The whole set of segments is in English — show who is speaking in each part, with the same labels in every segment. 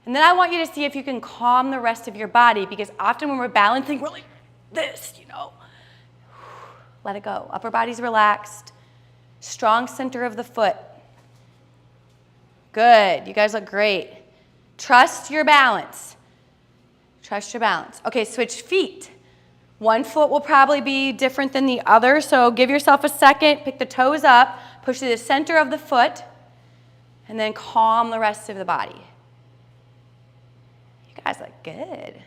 Speaker 1: And then I want you to see if you can calm the rest of your body, because often when we're balancing, we're like this, you know. Let it go. Upper body's relaxed. Strong center of the foot. Good. You guys look great. Trust your balance. Trust your balance. Okay, switch feet. One foot will probably be different than the other, so give yourself a second. Pick the toes up. Push to the center of the foot. And then calm the rest of the body. You guys look good.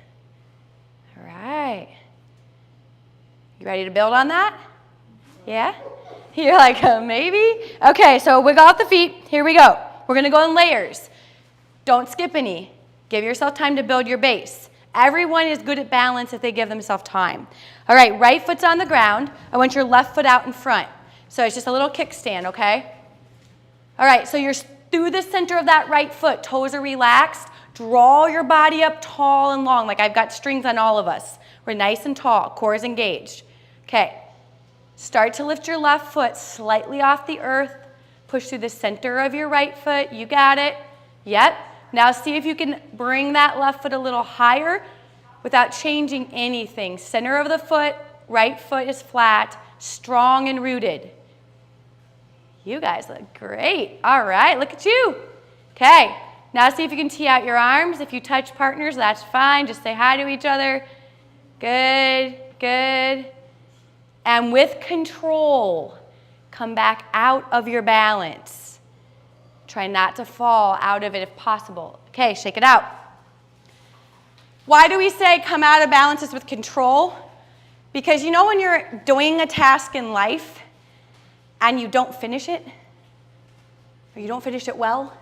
Speaker 1: All right. You ready to build on that? Yeah? You're like, maybe? Okay, so wiggle out the feet. Here we go. We're going to go in layers. Don't skip any. Give yourself time to build your base. Everyone is good at balance if they give themselves time. All right, right foot's on the ground. I want your left foot out in front. So it's just a little kickstand, okay? All right, so you're through the center of that right foot. Toes are relaxed. Draw your body up tall and long, like I've got strings on all of us. We're nice and tall. Core is engaged. Okay. Start to lift your left foot slightly off the earth. Push through the center of your right foot. You got it. Yep. Now see if you can bring that left foot a little higher without changing anything. Center of the foot, right foot is flat, strong and rooted. You guys look great. All right, look at you. Okay, now see if you can tee out your arms. If you touch partners, that's fine. Just say hi to each other. Good, good. And with control, come back out of your balance. Try not to fall out of it if possible. Okay, shake it out. Why do we say come out of balance is with control? Because you know when you're doing a task in life and you don't finish it, or you don't finish it well?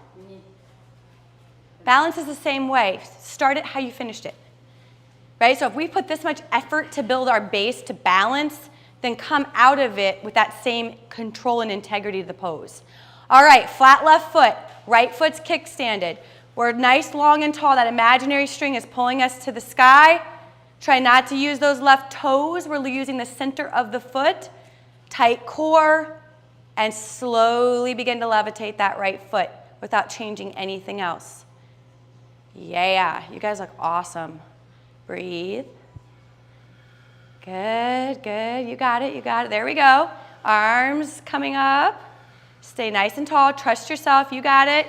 Speaker 1: Balance is the same way. Start it how you finished it. Right? So if we put this much effort to build our base to balance, then come out of it with that same control and integrity of the pose. All right, flat left foot, right foot's kickstanded. We're nice, long, and tall. That imaginary string is pulling us to the sky. Try not to use those left toes. We're using the center of the foot. Tight core, and slowly begin to levitate that right foot without changing anything else. Yeah, you guys look awesome. Breathe. Good, good. You got it, you got it. There we go. Arms coming up. Stay nice and tall. Trust yourself. You got it.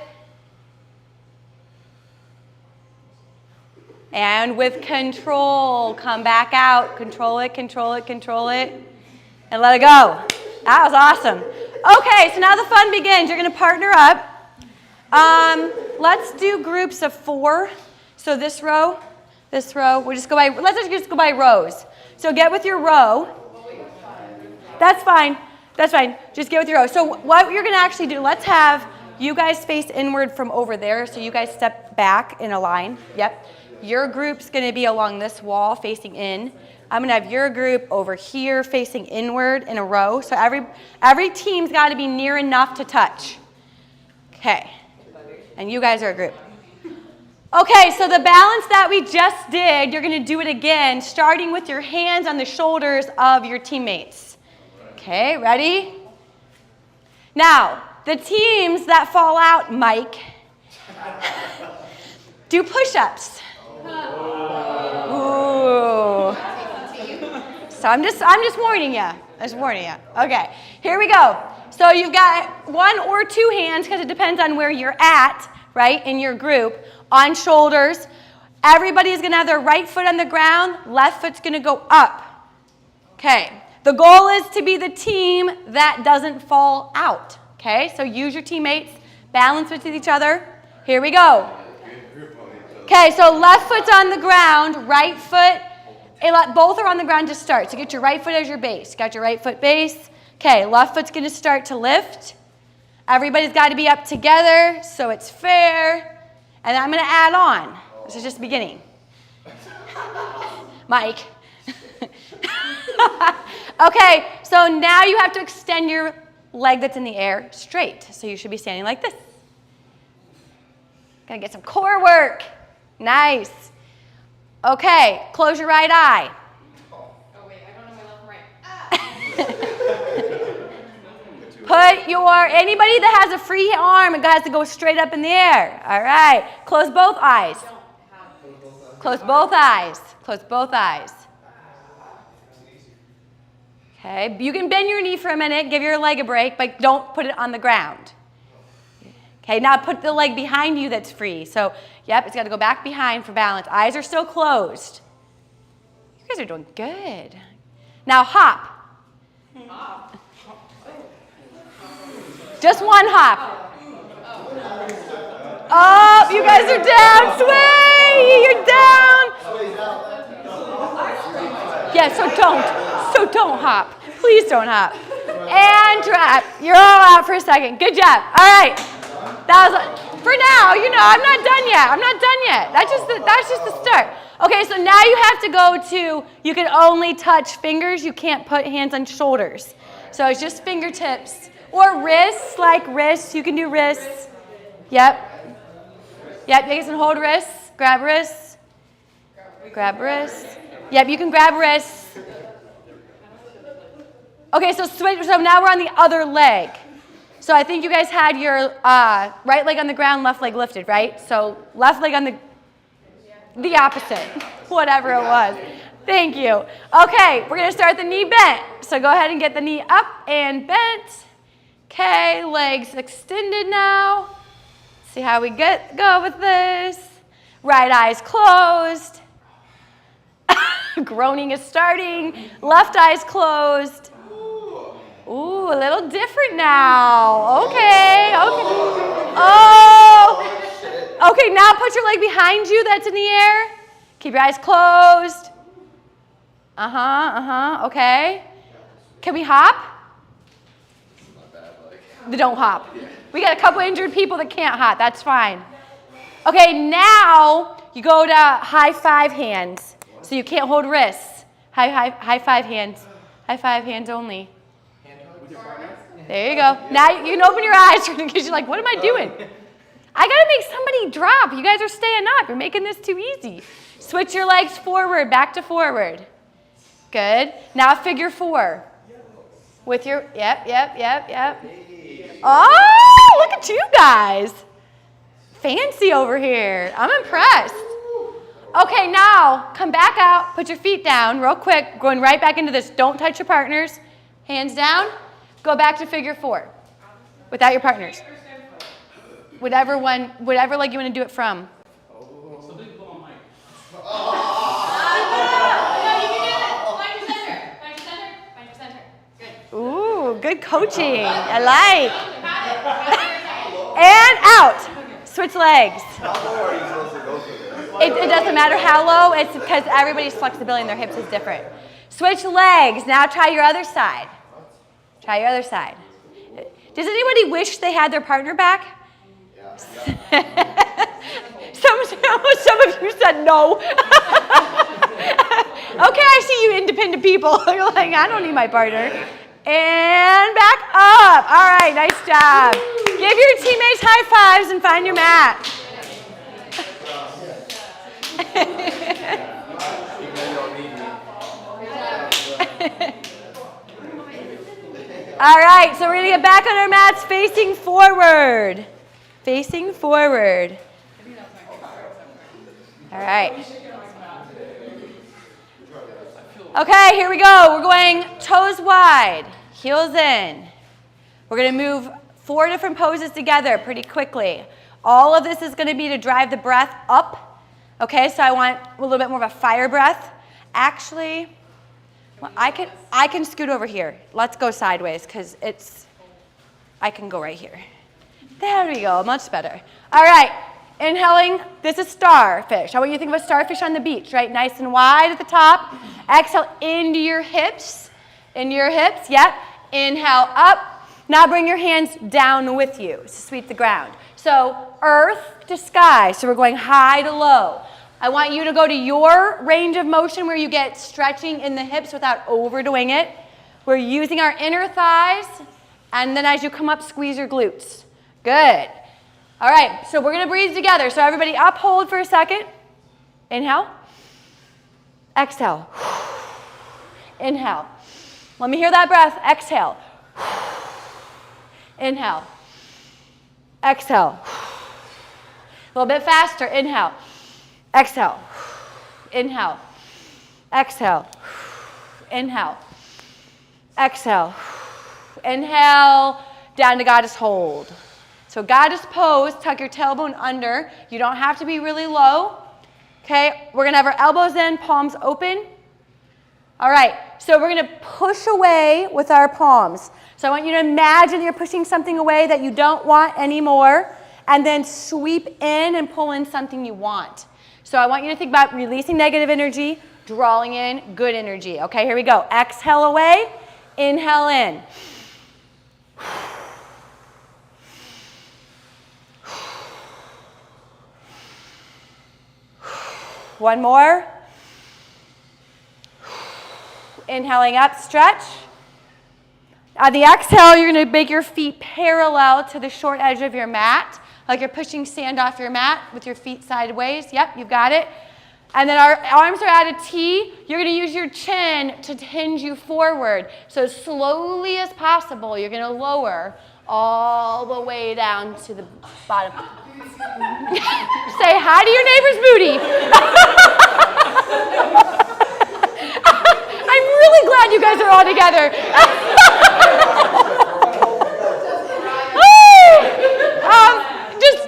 Speaker 1: And with control, come back out. Control it, control it, control it. And let it go. That was awesome. Okay, so now the fun begins. You're going to partner up. Let's do groups of 4. So this row, we'll just go by, let's just go by rows. So get with your row. That's fine. That's fine. Just get with your row. So what you're going to actually do, let's have you guys face inward from over there. So you guys step back in a line. Yep. Your group's going to be along this wall facing in. I'm going to have your group over here facing inward in a row. So every team's got to be near enough to touch. Okay. And you guys are a group. Okay, so the balance that we just did, you're going to do it again, starting with your hands on the shoulders of your teammates. Okay, ready? Now, the teams that fall out, Mike, do push-ups. Ooh. So I'm just warning you. Okay, here we go. So you've got 1 or 2 hands, because it depends on where you're at, right, in your group, on shoulders. Everybody's going to have their right foot on the ground. Left foot's going to go up. Okay. The goal is to be the team that doesn't fall out. Okay. So use your teammates. Balance with each other. Here we go. Okay. So left foot's on the ground. Right foot. Both are on the ground to start. So get your right foot as your base. Got your right foot base. Okay. Left foot's going to start to lift. Everybody's got to be up together so it's fair. And I'm going to add on. This is just the beginning. Mike. Okay, so now you have to extend your leg that's in the air straight. So you should be standing like this. Gotta get some core work. Nice. Okay, close your right eye. Oh wait, I don't know my left and right. Anybody that has a free arm, it has to go straight up in the air. All right. Close both eyes. Close both eyes. Close both eyes. Okay. You can bend your knee for a minute, give your leg a break, but don't put it on the ground. Okay, now put the leg behind you that's free. So, yep, it's got to go back behind for balance. Eyes are still closed. You guys are doing good. Now hop. Just one hop. Oh, you guys are down. Sway, you're down. Yeah, so don't hop. Please don't hop. And drop. You're all out for a second. Good job. All right. That was for now. I'm not done yet. That's just the start. Okay, so now you have to go to, you can only touch fingers. You can't put hands on shoulders. So it's just fingertips. Or wrists, like wrists. You can do wrists. Yep. You guys can hold wrists. Grab wrists. Grab wrists. Yep, you can grab wrists. Okay, so now we're on the other leg. So I think you guys had your right leg on the ground, left leg lifted, right? So left leg on the opposite, whatever it was. Thank you. Okay, we're going to start the knee bent. So go ahead and get the knee up and bent. Okay, legs extended now. See how we go with this. Right eye's closed. Groaning is starting. Left eye's closed. Ooh, a little different now. Okay. Oh. Okay, now put your leg behind you that's in the air. Keep your eyes closed. Okay. Can we hop? Don't hop. We got a couple injured people that can't hop. That's fine. Okay, now you go to high five hands. So you can't hold wrists. High five hands. High five hands only. There you go. Now you can open your eyes because you're like, what am I doing? I got to make somebody drop. You guys are staying up. You're making this too easy. Switch your legs forward, back to forward. Good. Now figure four. With your, yep. Oh, look at you guys. Fancy over here. I'm impressed. Okay, now come back out. Put your feet down real quick. Going right back into this. Don't touch your partners. Hands down. Go back to figure four without your partners. Whatever leg you want to do it from. Ooh, good coaching. I like. And out. Switch legs. It doesn't matter how low. It's because everybody's flexibility in their hips is different. Switch legs. Now try your other side. Try your other side. Does anybody wish they had their partner back? Some of you said no. Okay, I see you independent people. You're like, I don't need my partner. And back up. All right, nice job. Give your teammates high fives and find your mat. All right, so we're going to get back on our mats facing forward. Facing forward. All right. Okay, here we go. We're going toes wide, heels in. We're going to move 4 different poses together pretty quickly. All of this is going to be to drive the breath up. Okay, so I want a little bit more of a fire breath. Actually, well, I can scoot over here. Let's go sideways because I can go right here. There we go, much better. All right, inhaling, this is starfish. I want you to think of a starfish on the beach, right? Nice and wide at the top. Exhale into your hips. Yep. Inhale up. Now bring your hands down with you to sweep the ground. So earth to sky, so we're going high to low. I want you to go to your range of motion where you get stretching in the hips without overdoing it. We're using our inner thighs, and then as you come up, squeeze your glutes. Good. All right, so we're going to breathe together. So everybody up, hold for a second. Inhale. Exhale. Inhale. Let me hear that breath. Exhale. Inhale. Exhale. A little bit faster. Inhale. Exhale. Inhale. Exhale. Inhale. Exhale. Inhale. Down to goddess hold. So goddess pose, tuck your tailbone under. You don't have to be really low. Okay, we're gonna have our elbows in, palms open. All right, so we're gonna push away with our palms. So I want you to imagine you're pushing something away that you don't want anymore, and then sweep in and pull in something you want. So I want you to think about releasing negative energy, drawing in good energy. Okay, here we go. Exhale away, inhale in. One more. Inhaling up, stretch. On the exhale, you're going to make your feet parallel to the short edge of your mat, like you're pushing sand off your mat with your feet sideways. Yep, you've got it. And then our arms are at a T. You're going to use your chin to hinge you forward. So as slowly as possible, you're going to lower all the way down to the bottom. Say hi to your neighbor's booty. I'm really glad you guys are all together. Just,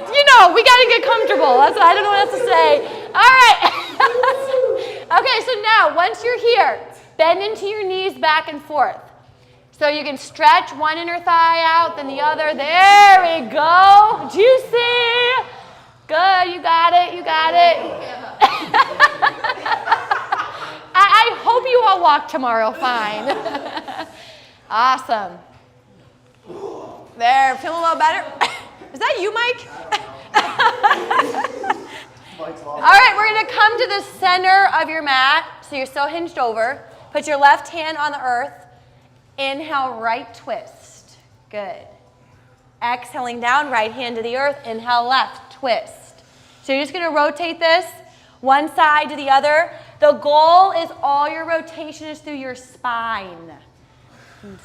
Speaker 1: we got to get comfortable. That's what, I don't know what else to say. All right. Okay, so now, once you're here, bend into your knees back and forth. So you can stretch one inner thigh out, then the other. There we go. Juicy. Good, you got it, you got it. I hope you all walk tomorrow fine. Awesome. There, feeling a little better? Is that you, Mike? All right, we're going to come to the center of your mat. So you're still hinged over. Put your left hand on the earth. Inhale, right twist. Good. Exhaling down, right hand to the earth. Inhale, left twist. So you're just going to rotate this one side to the other. The goal is all your rotation is through your spine.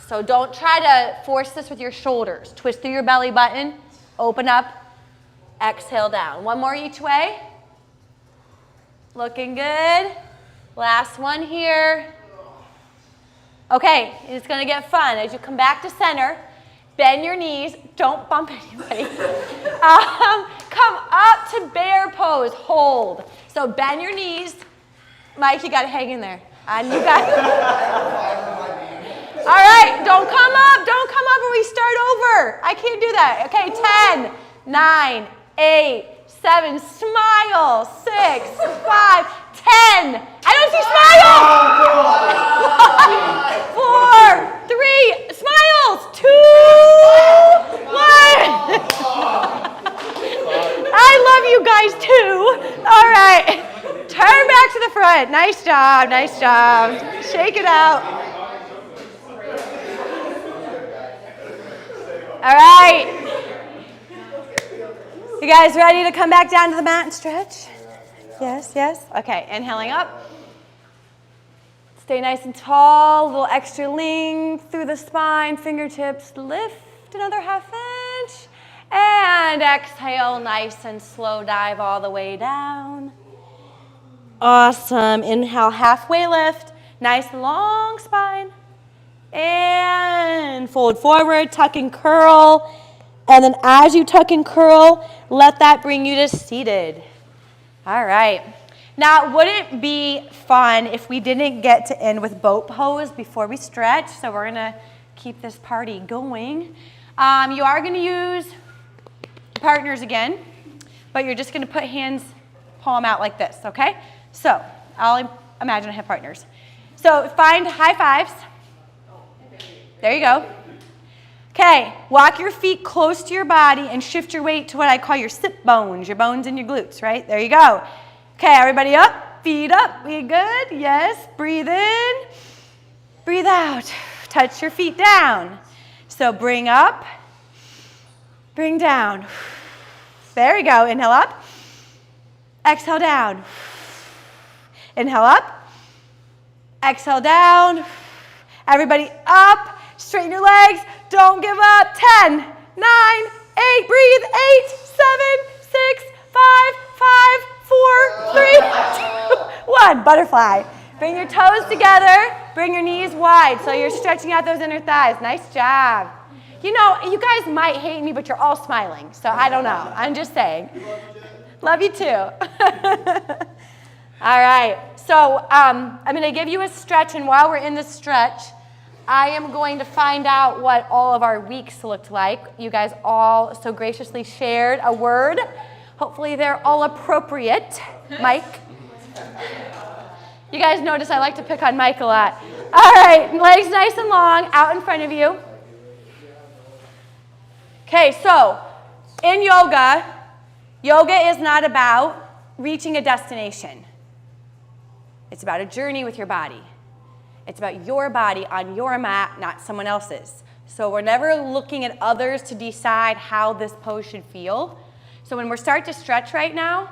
Speaker 1: So don't try to force this with your shoulders. Twist through your belly button. Open up. Exhale down. One more each way. Looking good. Last one here. Okay, it's going to get fun. As you come back to center, bend your knees. Don't bump anybody. Come up to bear pose. Hold. So bend your knees. Mike, you got to hang in there. And you got. All right, don't come up. Don't come up when we start over. I can't do that. Okay, 10, 9, 8, 7, smile, 6, 5, 10. I don't see smile. 4, 3, smiles. 2, 1. I love you guys too. All right. Turn back to the front. Nice job, nice job. Shake it out. All right. You guys ready to come back down to the mat and stretch? Yes, yes. Okay, inhaling up. Stay nice and tall. A little extra length through the spine. Fingertips lift another ½ inch. And exhale, nice and slow dive all the way down. Awesome. Inhale, halfway lift. Nice long spine. And fold forward, tuck and curl. And then as you tuck and curl, let that bring you to seated. All right. Now, wouldn't it be fun if we didn't get to end with boat pose before we stretch? So we're going to keep this party going. You are going to use partners again, but you're just going to put hands, palm out like this, okay? So I'll imagine I have partners. So find high fives. There you go. Okay, walk your feet close to your body and shift your weight to what I call your sit bones, your bones in your glutes, right? There you go. Okay, everybody up, feet up. We good? Yes. Breathe in, breathe out. Touch your feet down. So bring up, bring down. There we go. Inhale up, exhale down. Inhale up, exhale down. Everybody up, straighten your legs, Don't give up. 10, 9, 8, breathe. 8, 7, 6, 5, 4, 3, 2, 1. Butterfly. Bring your toes together. Bring your knees wide so you're stretching out those inner thighs. Nice job. You know, you guys might hate me, but you're all smiling. So I don't know. I'm just saying. Love you too. All right. So I'm going to give you a stretch, and while we're in the stretch, I am going to find out what all of our weeks looked like. You guys all so graciously shared a word. Hopefully they're all appropriate. Mike? You guys notice I like to pick on Mike a lot. All right, legs nice and long, out in front of you. Okay, so in yoga, yoga is not about reaching a destination. It's about a journey with your body. It's about your body on your mat, not someone else's. So we're never looking at others to decide how this pose should feel. So when we start to stretch right now,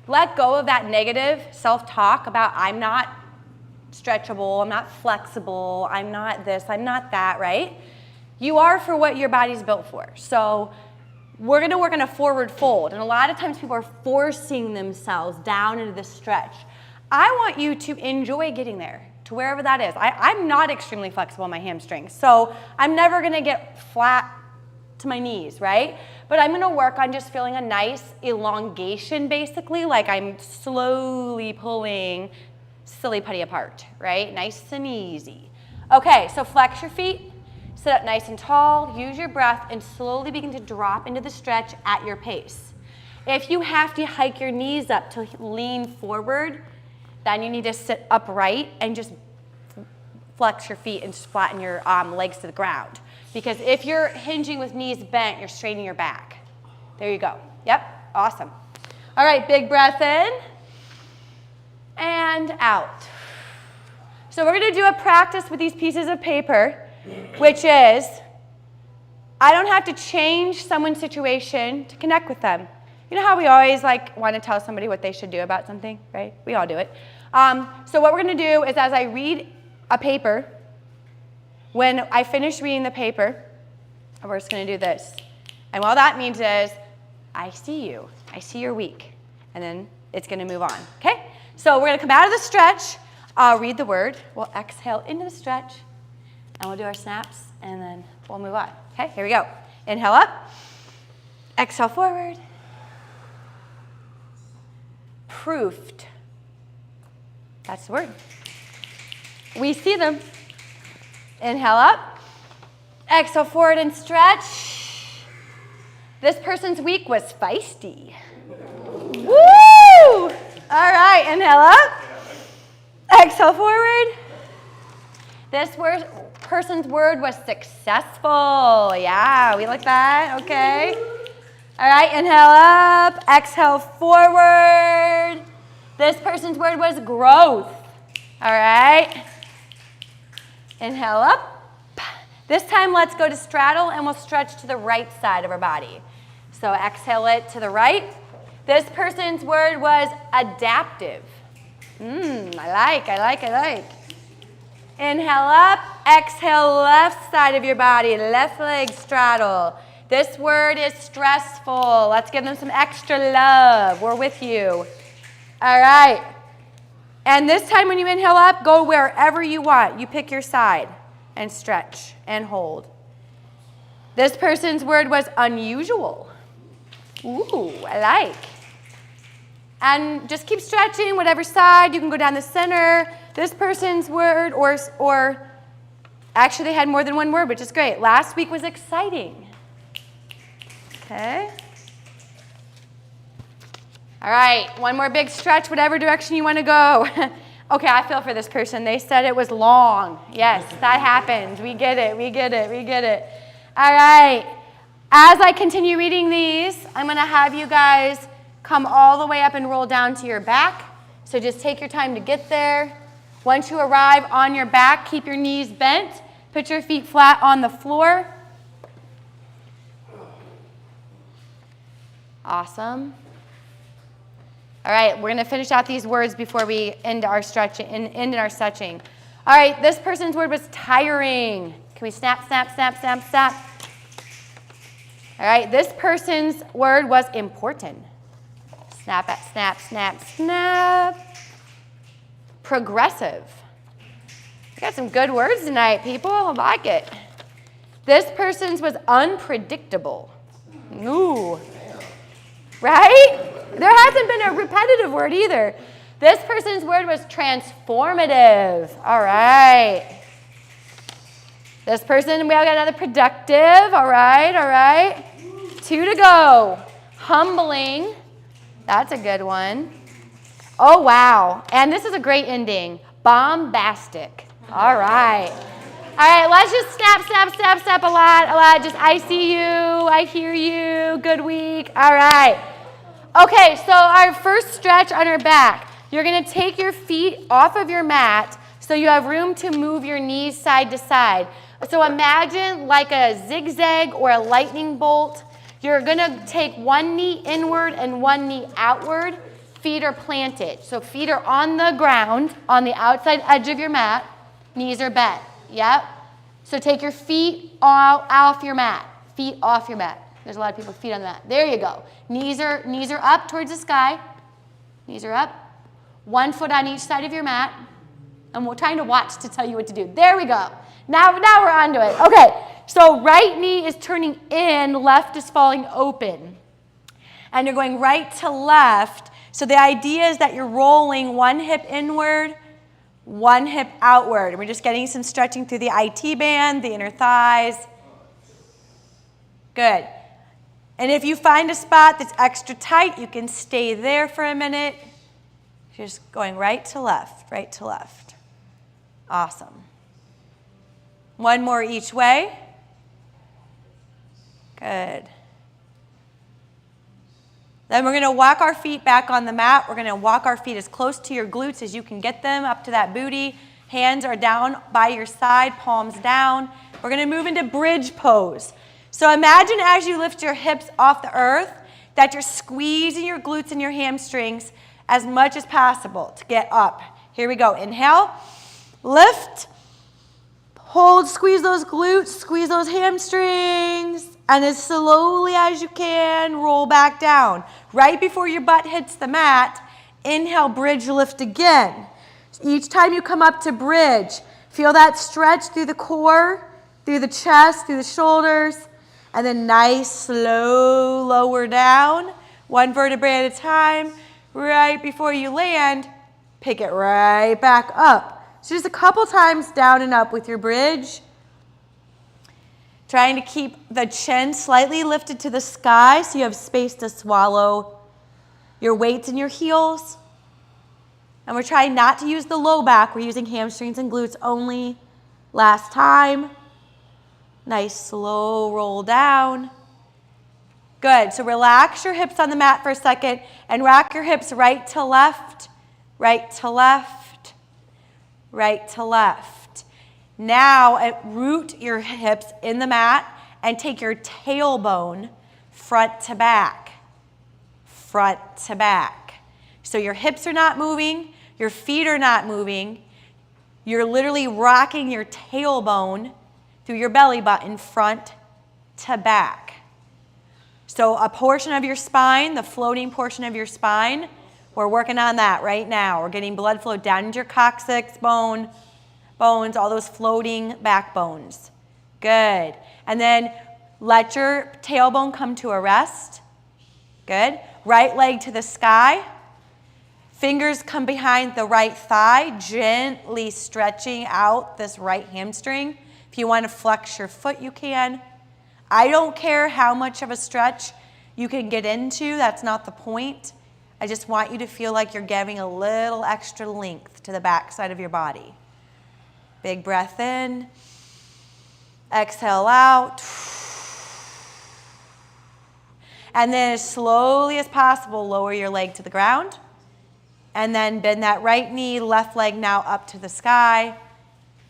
Speaker 1: let go of that negative self-talk about I'm not stretchable, I'm not flexible, I'm not this, I'm not that, right? You are for what your body's built for. So we're going to work on a forward fold. And a lot of times people are forcing themselves down into this stretch. I want you to enjoy getting there, to wherever that is. I'm not extremely flexible in my hamstrings, so I'm never going to get flat to my knees, right? But I'm going to work on just feeling a nice elongation, basically, like I'm slowly pulling silly putty apart, right? Nice and easy. Okay, so flex your feet, sit up nice and tall, use your breath, and slowly begin to drop into the stretch at your pace. If you have to hike your knees up to lean forward, then you need to sit upright and just flex your feet and just flatten your legs to the ground. Because if you're hinging with knees bent, you're straining your back. There you go. Yep, awesome. All right, big breath in and out. So we're going to do a practice with these pieces of paper, which is I don't have to change someone's situation to connect with them. You know how we always want to tell somebody what they should do about something, right? We all do it. So what we're going to do is as I read a paper, when I finish reading the paper, we're just going to do this. And what that means is, I see you. I see your week. And then it's going to move on, okay? So we're going to come out of the stretch. I'll read the word. We'll exhale into the stretch. And we'll do our snaps. And then we'll move on. Okay, here we go. Inhale up. Exhale forward. Proofed. That's the word. We see them. Inhale up. Exhale forward and stretch. This person's week was feisty. Woo! All right, inhale up. Exhale forward. This person's word was successful. Yeah, we like that. Okay. All right, inhale up. Exhale forward. This person's word was growth. All right. Inhale up. This time, let's go to straddle, and we'll stretch to the right side of our body. So exhale it to the right. This person's word was adaptive. I like. Inhale up. Exhale left side of your body. Left leg straddle. This word is stressful. Let's give them some extra love. We're with you. All right. And this time when you inhale up, go wherever you want. You pick your side and stretch and hold. This person's word was unusual. Ooh, I like. And just keep stretching, whatever side. You can go down the center. This person's word, or actually they had more than one word, which is great. Last week was exciting. Okay. All right, one more big stretch, whatever direction you want to go. Okay, I feel for this person. They said it was long. Yes, that happened. We get it. All right. As I continue reading these, I'm going to have you guys come all the way up and roll down to your back. So just take your time to get there. Once you arrive on your back, keep your knees bent. Put your feet flat on the floor. Awesome. All right, we're going to finish out these words before we end our stretching. All right, this person's word was tiring. Can we snap, snap, snap, snap, snap? All right, this person's word was important. Snap, snap, snap, snap. Progressive. We got some good words tonight, people. I like it. This person's was unpredictable. Ooh. Right? There hasn't been a repetitive word either. This person's word was transformative. All right. This person, we have got another productive. All right, all right. 2 to go. Humbling. That's a good one. Oh, wow. And this is a great ending. Bombastic. All right. All right, let's just snap, snap, snap, snap a lot. Just, I see you, I hear you, good week. All right. Okay, so our first stretch on our back. You're going to take your feet off of your mat so you have room to move your knees side to side. So imagine like a zigzag or a lightning bolt. You're going to take one knee inward and one knee outward. Feet are planted. So feet are on the ground, on the outside edge of your mat. Knees are bent. Yep. So take your feet off your mat. Feet off your mat. There's a lot of people with feet on the mat. There you go. Knees are up towards the sky. Knees are up. 1 foot on each side of your mat. And we're trying to watch to tell you what to do. There we go. Now we're on to it. Okay. So right knee is turning in, left is falling open. And you're going right to left. So the idea is that you're rolling one hip inward, one hip outward. And we're just getting some stretching through the IT band, the inner thighs. Good. And if you find a spot that's extra tight, you can stay there for a minute. Just going right to left, right to left. Awesome. One more each way. Good. Then we're going to walk our feet back on the mat. We're going to walk our feet as close to your glutes as you can get them, up to that booty. Hands are down by your side, palms down. We're going to move into bridge pose. So imagine as you lift your hips off the earth that you're squeezing your glutes and your hamstrings as much as possible to get up. Here we go. Inhale, lift, hold, squeeze those glutes, squeeze those hamstrings. And as slowly as you can, roll back down. Right before your butt hits the mat, inhale, bridge lift again. Each time you come up to bridge, feel that stretch through the core, through the chest, through the shoulders. And then nice, slow, lower down. One vertebrae at a time. Right before you land, pick it right back up. So just a couple times down and up with your bridge. Trying to keep the chin slightly lifted to the sky so you have space to swallow your weights in your heels. And we're trying not to use the low back. We're using hamstrings and glutes only. Last time. Nice slow roll down. Good. So relax your hips on the mat for a second and rock your hips right to left, right to left, right to left. Now, root your hips in the mat and take your tailbone front to back, front to back. So your hips are not moving, your feet are not moving. You're literally rocking your tailbone through your belly button front to back. So a portion of your spine, the floating portion of your spine, we're working on that right now. We're getting blood flow down into your coccyx bones, all those floating backbones. Good. And then let your tailbone come to a rest. Good. Right leg to the sky. Fingers come behind the right thigh, gently stretching out this right hamstring. If you want to flex your foot, you can. I don't care how much of a stretch you can get into. That's not the point. I just want you to feel like you're giving a little extra length to the back side of your body. Big breath in. Exhale out. And then as slowly as possible, lower your leg to the ground. And then bend that right knee, left leg now up to the sky.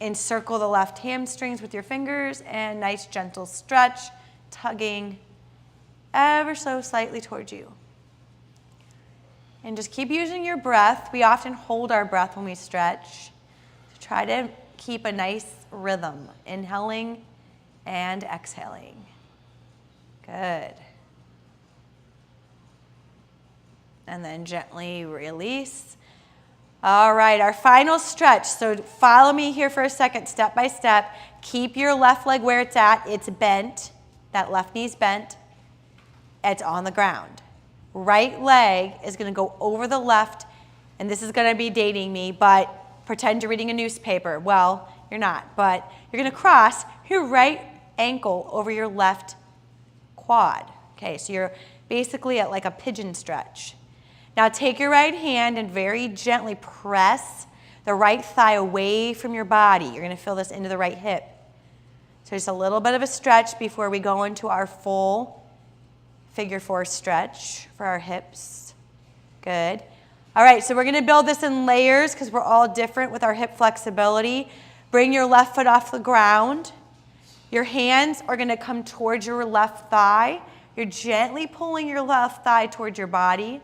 Speaker 1: Encircle the left hamstrings with your fingers and nice gentle stretch, tugging ever so slightly towards you. And just keep using your breath. We often hold our breath when we stretch. So try to keep a nice rhythm, inhaling and exhaling. Good. And then gently release. All right, our final stretch. So follow me here for a second, step by step. Keep your left leg where it's at. It's bent. That left knee's bent. It's on the ground. Right leg is going to go over the left, and this is going to be dating me, but pretend you're reading a newspaper. Well, you're not, but you're going to cross your right ankle over your left quad. Okay, so you're basically at like a pigeon stretch. Now take your right hand and very gently press the right thigh away from your body. You're going to feel this into the right hip. So just a little bit of a stretch before we go into our full figure 4 stretch for our hips. Good. All right, so we're going to build this in layers because we're all different with our hip flexibility. Bring your left foot off the ground. Your hands are going to come towards your left thigh. You're gently pulling your left thigh towards your body.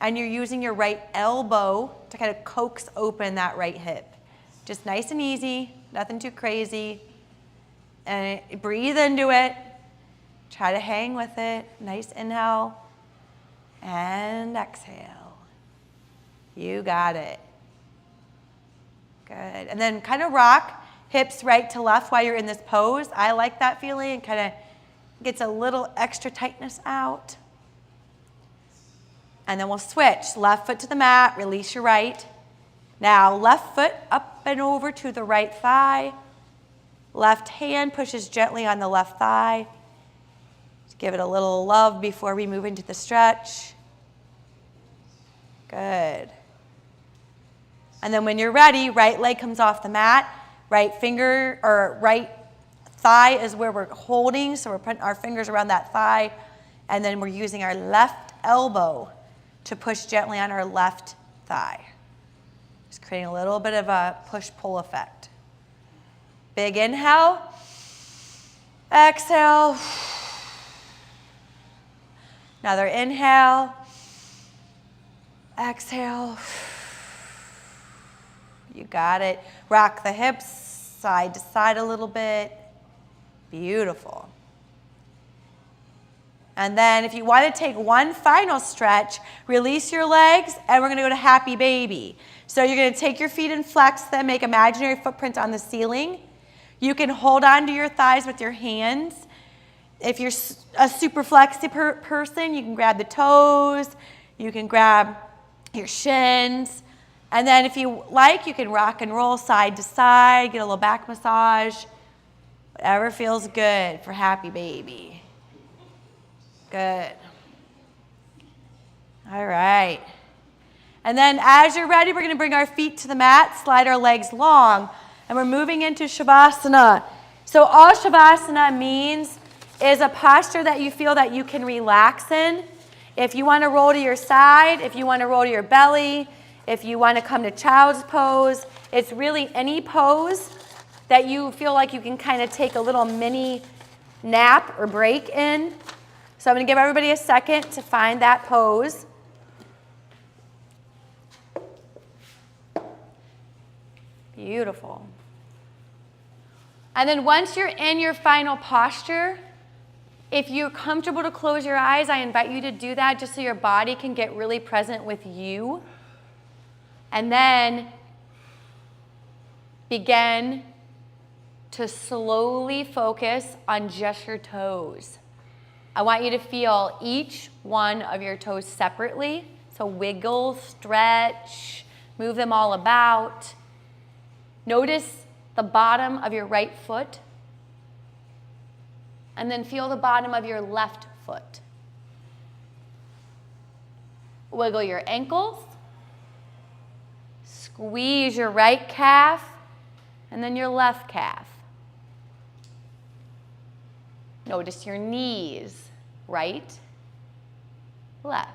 Speaker 1: And you're using your right elbow to kind of coax open that right hip. Just nice and easy, nothing too crazy. And breathe into it. Try to hang with it. Nice inhale. And exhale. You got it. Good. And then kind of rock hips right to left while you're in this pose. I like that feeling. It kind of gets a little extra tightness out. And then we'll switch. Left foot to the mat, release your right. Now left foot up and over to the right thigh. Left hand pushes gently on the left thigh. Just give it a little love before we move into the stretch. Good. And then when you're ready, right leg comes off the mat. Right finger or right thigh is where we're holding. So we're putting our fingers around that thigh. And then we're using our left elbow to push gently on our left thigh. Just creating a little bit of a push-pull effect. Big inhale. Exhale. Another inhale. Exhale. You got it. Rock the hips side to side a little bit. Beautiful. And then if you want to take one final stretch, release your legs, and we're going to go to happy baby. So you're going to take your feet and flex them, make imaginary footprints on the ceiling. You can hold on to your thighs with your hands. If you're a super flexy person, you can grab the toes. You can grab your shins. And then if you like, you can rock and roll side to side, get a little back massage. Whatever feels good for happy baby. Good. All right. And then as you're ready, we're going to bring our feet to the mat, slide our legs long, and we're moving into Shavasana. So all Shavasana means is a posture that you feel that you can relax in. If you want to roll to your side, if you want to roll to your belly, if you want to come to child's pose, it's really any pose that you feel like you can kind of take a little mini nap or break in. So I'm going to give everybody a second to find that pose. Beautiful. And then once you're in your final posture, if you're comfortable to close your eyes, I invite you to do that just so your body can get really present with you. And then begin to slowly focus on just your toes. I want you to feel each one of your toes separately. So wiggle, stretch, move them all about. Notice the bottom of your right foot. And then feel the bottom of your left foot. Wiggle your ankles. Squeeze your right calf. And then your left calf. Notice your knees, right, left.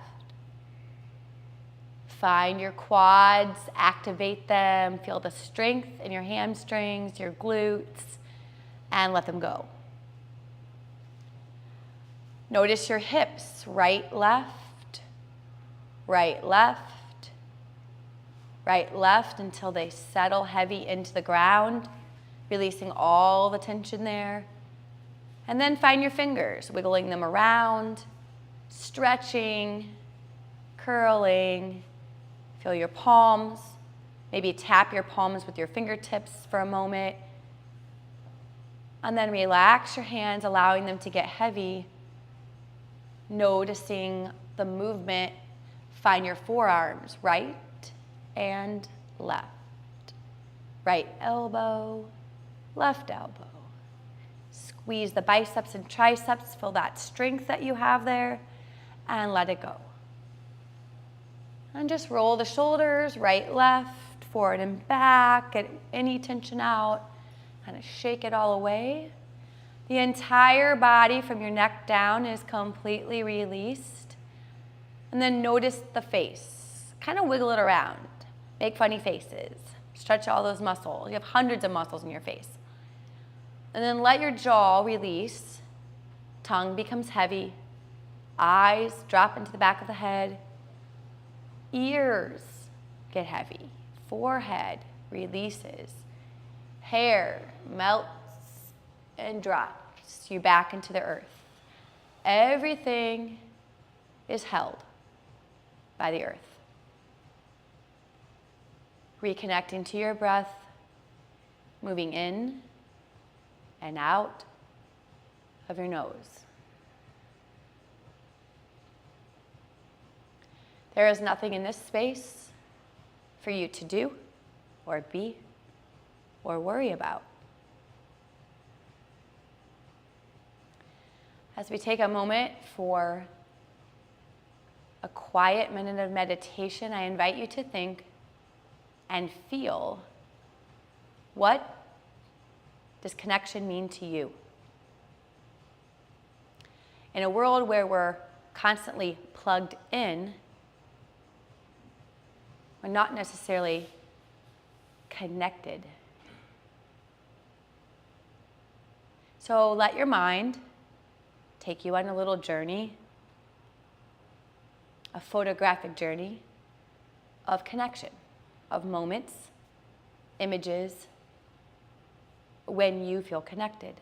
Speaker 1: Find your quads, activate them, feel the strength in your hamstrings, your glutes, and let them go. Notice your hips, right, left, right, left, right, left, until they settle heavy into the ground, releasing all the tension there. And then find your fingers, wiggling them around, stretching, curling. Feel your palms. Maybe tap your palms with your fingertips for a moment. And then relax your hands, allowing them to get heavy. Noticing the movement. Find your forearms, right and left. Right elbow, left elbow. Squeeze the biceps and triceps, feel that strength that you have there, and let it go. And just roll the shoulders, right, left, forward and back, get any tension out, kind of shake it all away. The entire body from your neck down is completely released. And then notice the face. Kind of wiggle it around. Make funny faces. Stretch all those muscles. You have hundreds of muscles in your face. And then let your jaw release. Tongue becomes heavy. Eyes drop into the back of the head. Ears get heavy. Forehead releases. Hair melts and drops you back into the earth. Everything is held by the earth. Reconnecting to your breath, moving in and out of your nose. There is nothing in this space for you to do or be or worry about. As we take a moment for a quiet minute of meditation, I invite you to think and feel, what does connection mean to you? In a world where we're constantly plugged in, we're not necessarily connected. So let your mind take you on a little journey, a photographic journey of connection, of moments, images, when you feel connected.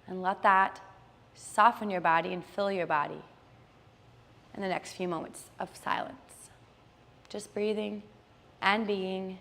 Speaker 1: And let that soften your body and fill your body in the next few moments of silence. Just breathing and being.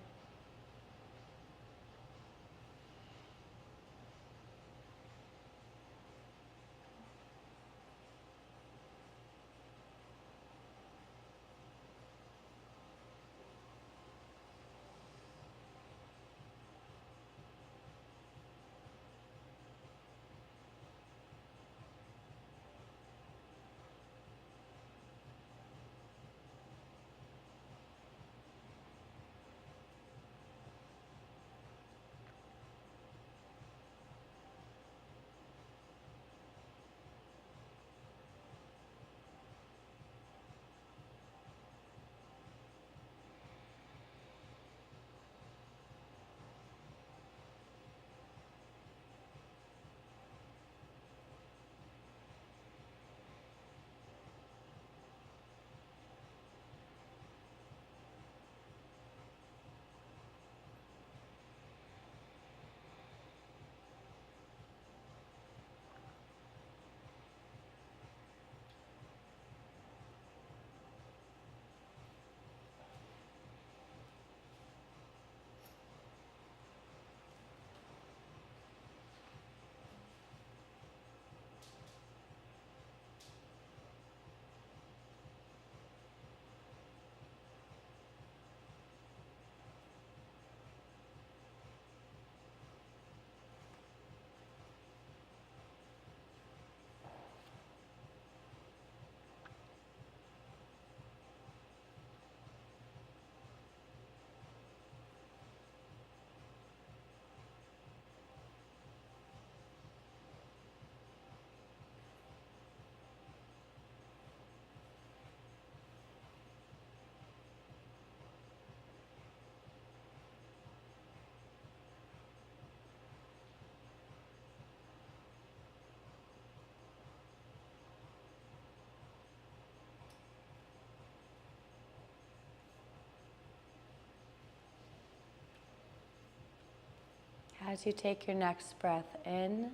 Speaker 1: As you take your next breath in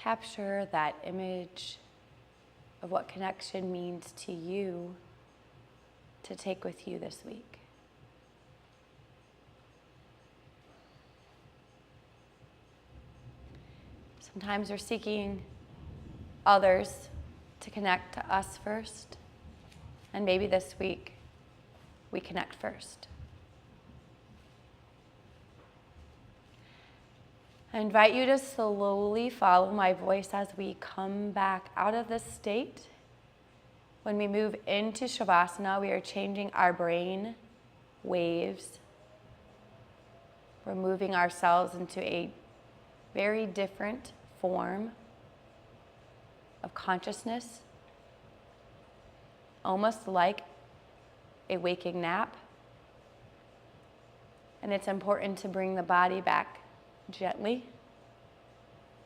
Speaker 1: capture that image of what connection means to you to take with you this week. Sometimes we're seeking others to connect to us first, and maybe this week we connect first. I invite you to slowly follow my voice as we come back out of this state. When we move into Shavasana, we are changing our brain waves. We're moving ourselves into a very different form of consciousness, almost like a waking nap. And it's important to bring the body back gently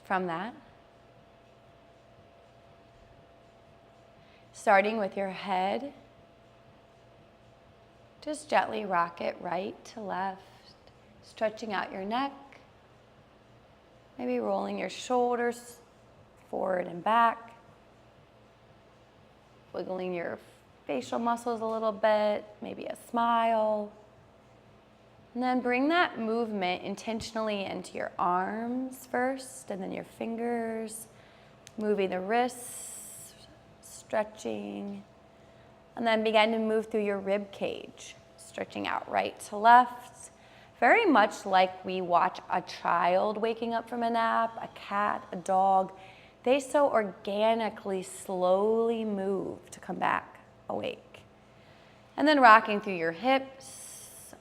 Speaker 1: from that. Starting with your head, just gently rock it right to left, stretching out your neck, maybe rolling your shoulders forward and back, wiggling your facial muscles a little bit, maybe a smile. And then bring that movement intentionally into your arms first, and then your fingers, moving the wrists, stretching. And then begin to move through your rib cage, stretching out right to left. Very much like we watch a child waking up from a nap, a cat, a dog. They so organically, slowly move to come back awake. And then rocking through your hips,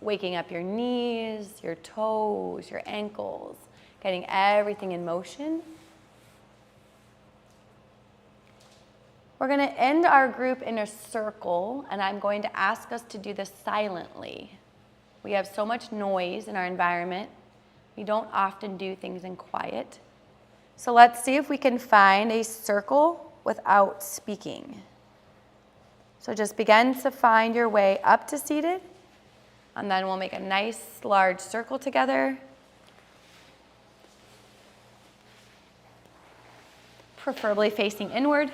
Speaker 1: waking up your knees, your toes, your ankles, getting everything in motion. We're going to end our group in a circle, and I'm going to ask us to do this silently. We have so much noise in our environment. We don't often do things in quiet. So let's see if we can find a circle without speaking. So just begin to find your way up to seated, and then we'll make a nice large circle together. Preferably facing inward.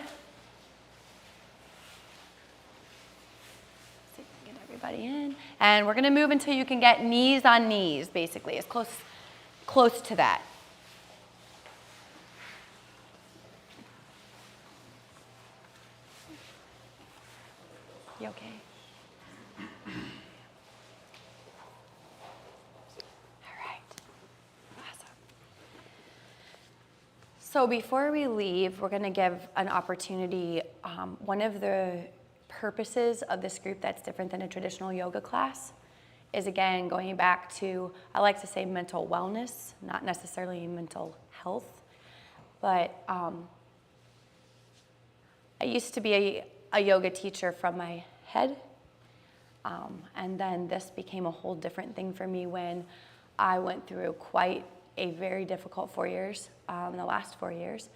Speaker 1: See if we can get everybody in. And we're going to move until you can get knees on knees, basically, as close to that. You okay? So before we leave, we're going to give an opportunity. One of the purposes of this group that's different than a traditional yoga class is, again, going back to, I like to say mental wellness, not necessarily mental health. But I used to be a yoga teacher from my head. And then this became a whole different thing for me when I went through quite a very difficult 4 years, the last 4 years.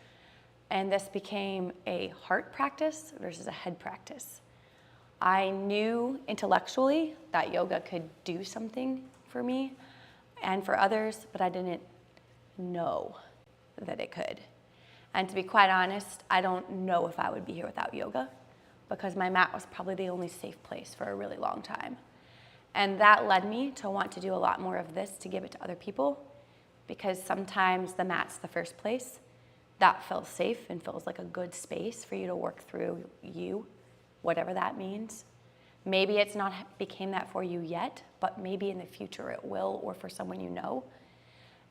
Speaker 1: And this became a heart practice versus a head practice. I knew intellectually that yoga could do something for me and for others, but I didn't know that it could. And to be quite honest, I don't know if I would be here without yoga, because my mat was probably the only safe place for a really long time. And that led me to want to do a lot more of this, to give it to other people, because sometimes the mat's the first place. That feels safe and feels like a good space for you to work through you, whatever that means. Maybe it's not became that for you yet, but maybe in the future it will, or for someone you know.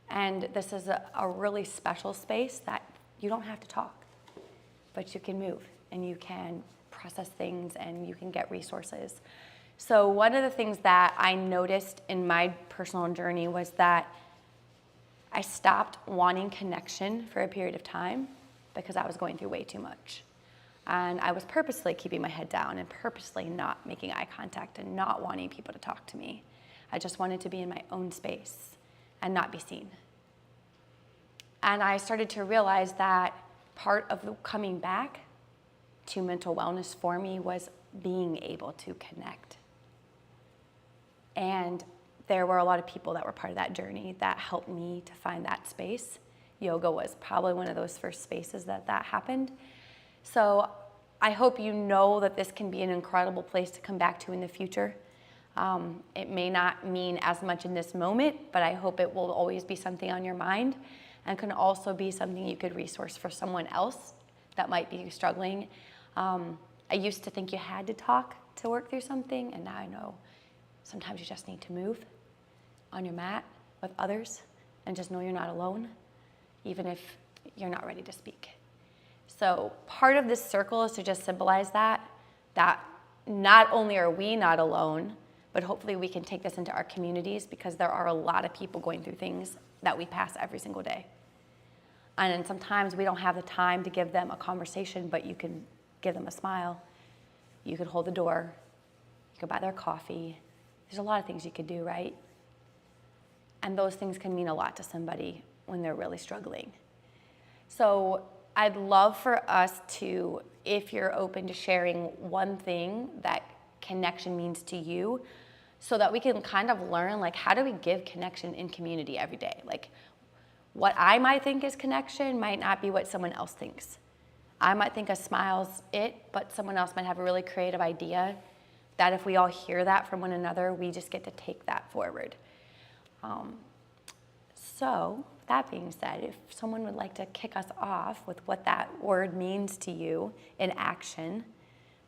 Speaker 1: And this is a really special space that you don't have to talk, but you can move and you can process things and you can get resources. So one of the things that I noticed in my personal journey was that I stopped wanting connection for a period of time because I was going through way too much. And I was purposely keeping my head down and purposely not making eye contact and not wanting people to talk to me. I just wanted to be in my own space and not be seen. And I started to realize that part of the coming back to mental wellness for me was being able to connect. And there were a lot of people that were part of that journey that helped me to find that space yoga was probably one of those first spaces that happened. So I hope you know that this can be an incredible place to come back to in the future. It may not mean as much in this moment, but I hope it will always be something on your mind, and can also be something you could resource for someone else that might be struggling. I used to think you had to talk to work through something, and now I know sometimes you just need to move on your mat with others and just know you're not alone, even if you're not ready to speak. So part of this circle is to just symbolize that not only are we not alone, but hopefully we can take this into our communities, because there are a lot of people going through things that we pass every single day. And sometimes we don't have the time to give them a conversation, but you can give them a smile. You could hold the door. You could buy their coffee. There's a lot of things you could do, right? And those things can mean a lot to somebody when they're really struggling. So I'd love for us to, if you're open to sharing one thing that connection means to you, so that we can kind of learn, like, how do we give connection in community every day? Like, what I might think is connection might not be what someone else thinks. I might think a smile's it, but someone else might have a really creative idea that if we all hear that from one another, we just get to take that forward. So that being said, if someone would like to kick us off with what that word means to you in action,